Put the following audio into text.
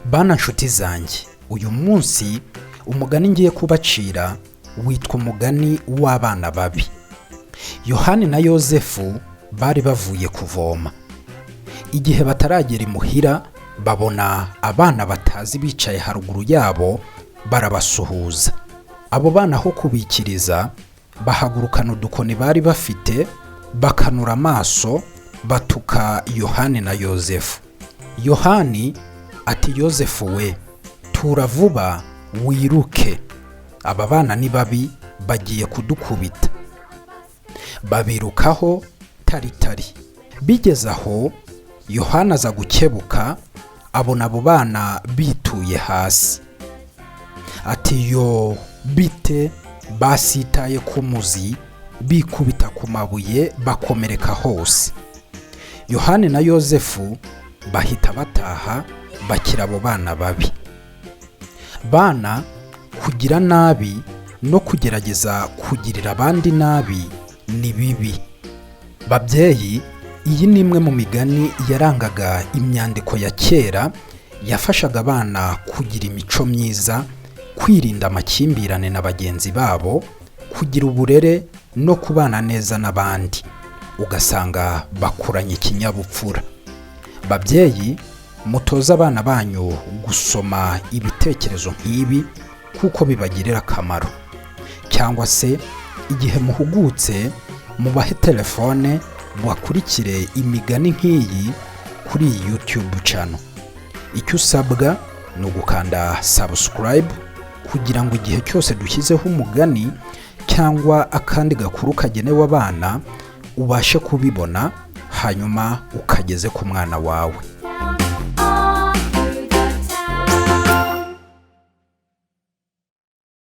Bana nshuti zanjye, uyu munsi umugani ngiye kubacira witwa umugani w'abana babi. Yohani na Yozefu bari bavuye kuvoma. Igihe bataragera imuhira, babona abana batazi bicaye haruguru yabo, barabasuhuza. Abo bana aho kubikiriza, bahagurukana udukoni bari bafite, bakanura amaso, batuka Yohani na Yozefu. Yohani ati, Yozefu we, tura vuba wiruke, aba bana ni babi, bagiye kudukubita. Babirukaho taritari. Bigeze aho, Yohana aza gukebuka, abona abo bana bituye hasi. Ati, yo bite? Basitaye ku muzi, bikubita ku mabuye, bakomereka hose. Yohani na Yozefu bahita bataha, bakira abo bana babi. Bana, kugira nabi no kugerageza kugirira abandi nabi ni bibi. Babyeyi, iyi ni imwe mu migani yarangaga imyandiko ya kera, yafashaga abana kugira imico myiza, kwirinda amakimbirane na bagenzi babo, kugira uburere no kubana neza n'abandi. Ugasanga bakuranye ikinyabupfura. Babyeyi, mutoze abana banyu gusoma ibitekerezo nk'ibi kuko bibagirira akamaro. Cyangwa se igihe muhugutse, mubahe telefone bakurikire imigani nk'iyi kuri iyi YouTube channel. Icyo usabwa ni ugukanda subscribe kugira ngo igihe cyose dushyizeho umugani cyangwa akandi gakuru kagenewe abana ubashe kubibona, hanyuma ukageze ku mwana wawe.